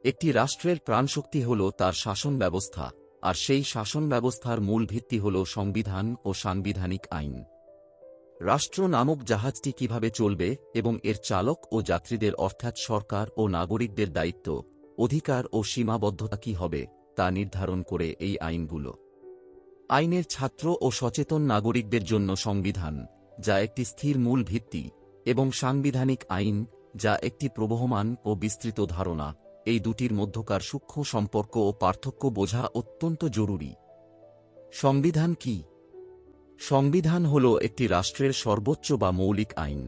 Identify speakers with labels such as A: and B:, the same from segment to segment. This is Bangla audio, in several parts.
A: একটি রাষ্ট্রের প্রাণশক্তি হল তার শাসন ব্যবস্থা, আর সেই শাসন ব্যবস্থার মূল ভিত্তি হল সংবিধান ও সাংবিধানিক আইন। রাষ্ট্র নামক জাহাজটি কিভাবে চলবে এবং এর চালক ও যাত্রীদের অর্থাৎ সরকার ও নাগরিকদের দায়িত্ব, অধিকার ও সীমাবদ্ধতা কী হবে তা নির্ধারণ করে এই আইনগুলো। আইনের ছাত্র ও সচেতন নাগরিকদের জন্য সংবিধান, যা একটি স্থির মূল ভিত্তি, এবং সাংবিধানিক আইন, যা একটি প্রবহমান ও বিস্তৃত ধারণা। এই দুটির মধ্যকার সূক্ষ্ম সম্পর্ক ও পার্থক্য বোঝা অত্যন্ত জরুরি। সংবিধান কি? সংবিধান হল একটি রাষ্ট্রের সর্বোচ্চ বা মৌলিক আইন।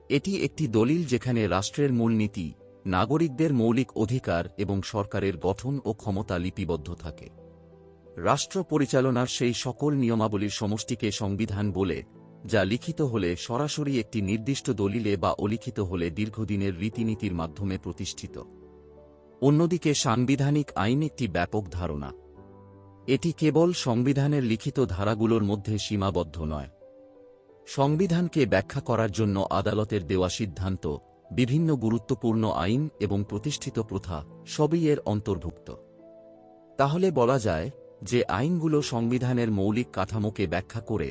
A: এটি একটি দলিল যেখানে রাষ্ট্রের মূলনীতি, নাগরিকদের মৌলিক অধিকার এবং সরকারের গঠন ও ক্ষমতা লিপিবদ্ধ থাকে। রাষ্ট্র পরিচালনার সেই সকল নিয়মাবলীর সমষ্টিকে সংবিধান বলে, যা লিখিত হলে সরাসরি একটি নির্দিষ্ট দলিলে বা অলিখিত হলে দীর্ঘদিনের রীতিনীতির মাধ্যমে প্রতিষ্ঠিত। অন্যদিকে সাংবিধানিক আইন একটি ব্যাপক ধারণা। এটি কেবল সংবিধানের লিখিত ধারাগুলোর মধ্যে সীমাবদ্ধ নয়। সংবিধানকে ব্যাখ্যা করার জন্য আদালতের দেওয়া সিদ্ধান্ত, বিভিন্ন গুরুত্বপূর্ণ আইন এবং প্রতিষ্ঠিত প্রথা সবই এর অন্তর্ভুক্ত। তাহলে বলা যায় যে আইনগুলো সংবিধানের মৌলিক কাঠামোকে ব্যাখ্যা করে,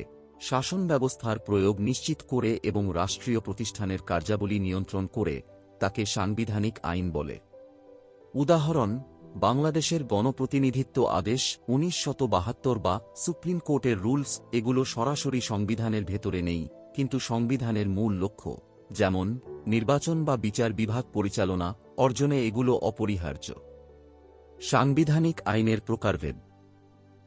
A: শাসন ব্যবস্থার প্রয়োগ নিশ্চিত করে এবং রাষ্ট্রীয় প্রতিষ্ঠানের কার্যাবলী নিয়ন্ত্রণ করে তাকে সাংবিধানিক আইন বলে। উদাহরণ: বাংলাদেশের গণপ্রতিনিধিত্ব আদেশ 1972 বা সুপ্রিম কোর্টের রুলস, এগুলো সরাসরি সংবিধানের ভেতরে নেই, কিন্তু সংবিধানের মূল লক্ষ্য, যেমন নির্বাচন বা বিচার বিভাগ পরিচালনা অর্জনে এগুলো অপরিহার্য। সাংবিধানিক আইনের প্রকারভেদ।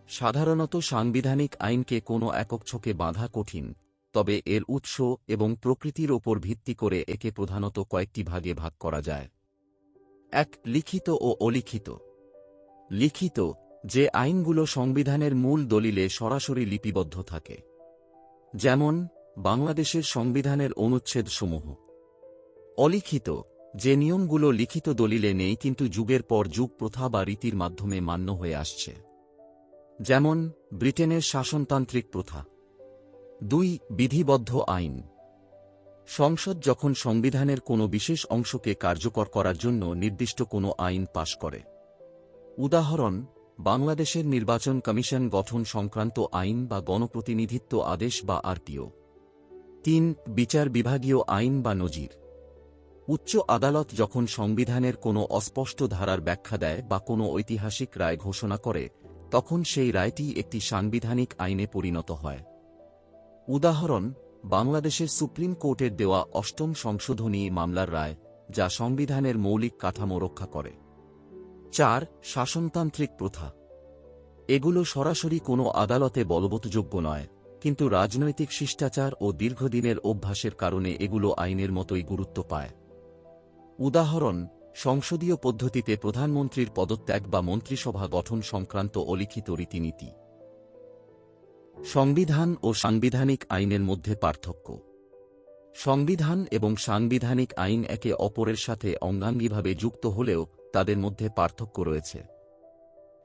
A: সাধারণত সাংবিধানিক আইনকে কোনো একক ছকে বাঁধা কঠিন, তবে এর উৎস এবং প্রকৃতির ওপর ভিত্তি করে একে প্রধানত কয়েকটি ভাগে ভাগ করা যায়। 1. লিখিত ও অলিখিত। লিখিত, যে আইনগুলো সংবিধানের মূল দলিলে সরাসরি লিপিবদ্ধ থাকে, যেমন বাংলাদেশের সংবিধানের অনুচ্ছেদসমূহ। অলিখিত, যে নিয়মগুলো লিখিত দলিলে নেই কিন্তু যুগের পর যুগ প্রথা বা রীতির মাধ্যমে মান্য হয়ে আসছে, যেমন ব্রিটেনের শাসনতান্ত্রিক প্রথা। 2. বিধিবদ্ধ আইন। সংসদ যখন সংবিধানের কোনো বিশেষ অংশকে কার্যকর করার জন্য নির্দিষ্ট কোনো আইন পাশ করে। উদাহরণ: বাংলাদেশের নির্বাচন কমিশন গঠন সংক্রান্ত আইন বা গণপ্রতিনিধিত্ব আদেশ বা আরটিও। 3. বিচার বিভাগীয় আইন বা নজির। উচ্চ আদালত যখন সংবিধানের কোনো অস্পষ্ট ধারার ব্যাখ্যা দেয় বা কোনো ঐতিহাসিক রায় ঘোষণা করে, তখন সেই রায়টি একটি সাংবিধানিক আইনে পরিণত হয়। উদাহরণ: বাংলাদেশের সুপ্রিম কোর্টের দেওয়া 8ম সংশোধনী মামলার রায়, যা সংবিধানের মৌলিক কাঠামো রক্ষা করে। 4. শাসনতান্ত্রিক প্রথা। এগুলো সরাসরি কোনো আদালতে বলবৎযোগ্য নয়, কিন্তু রাজনৈতিক শিষ্টাচার ও দীর্ঘদিনের অভ্যাসের কারণে এগুলো আইনের মতোই গুরুত্ব পায়। উদাহরণ: সংসদীয় পদ্ধতিতে প্রধানমন্ত্রীর পদত্যাগ বা মন্ত্রিসভা গঠন সংক্রান্ত অলিখিত রীতিনীতি। সংবিধান ও সাংবিধানিক আইনের মধ্যে পার্থক্য। সংবিধান এবং সাংবিধানিক আইন একে অপরের সাথে অঙ্গাঙ্গিভাবে যুক্ত হলেও তাদের মধ্যে পার্থক্য রয়েছে।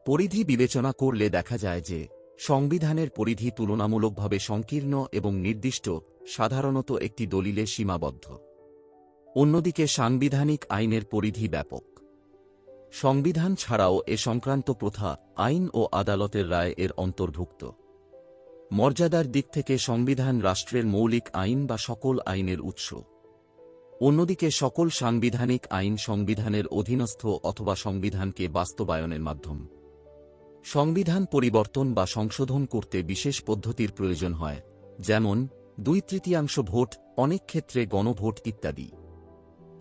A: পরিধি বিবেচনা করলে দেখা যায় যে সংবিধানের পরিধি তুলনামূলকভাবে সংকীর্ণ এবং নির্দিষ্ট, সাধারণত একটি দলিলে সীমাবদ্ধ। অন্যদিকে সাংবিধানিক আইনের পরিধি ব্যাপক। সংবিধান ছাড়াও এ সংক্রান্ত প্রথা, আইন ও আদালতের রায় এর অন্তর্ভুক্ত। মর্যাদার দিক থেকে সংবিধান রাষ্ট্রের মৌলিক আইন বা সকল আইনের উৎস। অন্যদিকে সকল সাংবিধানিক আইন সংবিধানের অধীনস্থ অথবা সংবিধানকে বাস্তবায়নের মাধ্যম। সংবিধান পরিবর্তন বা সংশোধন করতে বিশেষ পদ্ধতির প্রয়োজন হয়, যেমন 2/3 ভোট, অনেক ক্ষেত্রে গণভোট ইত্যাদি।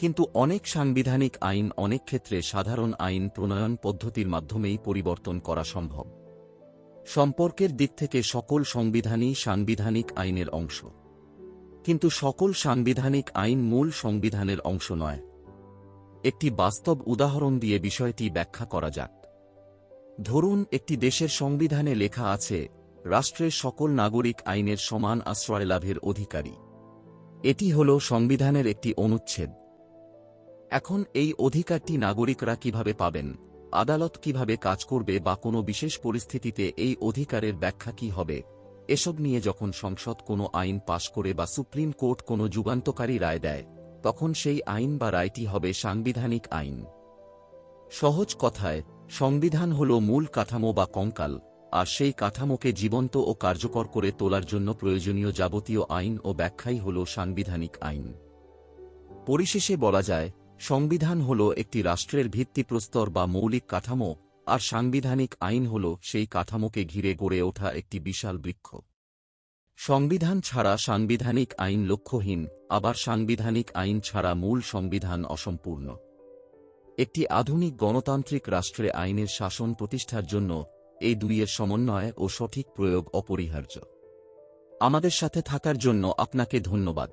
A: কিন্তু অনেক সাংবিধানিক আইন অনেক ক্ষেত্রে সাধারণ আইন প্রণয়ন পদ্ধতির মাধ্যমেই পরিবর্তন করা সম্ভব। সম্পর্কের দিক থেকে সকল সংবিধানই সাংবিধানিক আইনের অংশ, কিন্তু সকল সাংবিধানিক আইন মূল সংবিধানের অংশ নয়। একটি বাস্তব উদাহরণ দিয়ে বিষয়টি ব্যাখ্যা করা যাক। ধরুন, একটি দেশের সংবিধানে লেখা আছে, রাষ্ট্রের সকল নাগরিক আইনের সমান আশ্রয় লাভের অধিকারী। এটি হল সংবিধানের একটি অনুচ্ছেদ। এখন এই অধিকারটি নাগরিকরা কিভাবে পাবেন, আদালত কিভাবে কাজ করবে বা কোনো বিশেষ পরিস্থিতিতে এই অধিকারের ব্যাখ্যা কী হবে, এসব নিয়ে যখন সংসদ কোনো আইন পাশ করে বা সুপ্রিম কোর্ট কোনো যুগান্তকারী রায় দেয়, তখন সেই আইন বা রায়টি হবে সাংবিধানিক আইন। সহজ কথায়, সংবিধান হল মূল কাঠামো বা কঙ্কাল, আর সেই কাঠামোকে জীবন্ত ও কার্যকর করে তোলার জন্য প্রয়োজনীয় যাবতীয় আইন ও ব্যাখ্যাই হল সাংবিধানিক আইন। পরিশেষে বলা যায়, সংবিধান হল একটি রাষ্ট্রের ভিত্তিপ্রস্তর বা মৌলিক কাঠামো, আর সাংবিধানিক আইন হল সেই কাঠামোকে ঘিরে গড়ে ওঠা একটি বিশাল বৃক্ষ। সংবিধান ছাড়া সাংবিধানিক আইন লক্ষ্যহীন, আবার সাংবিধানিক আইন ছাড়া মূল সংবিধান অসম্পূর্ণ। একটি আধুনিক গণতান্ত্রিক রাষ্ট্রে আইনের শাসন প্রতিষ্ঠার জন্য এই দুইয়ের সমন্বয় ও সঠিক প্রয়োগ অপরিহার্য। আমাদের সাথে থাকার জন্য আপনাকে ধন্যবাদ।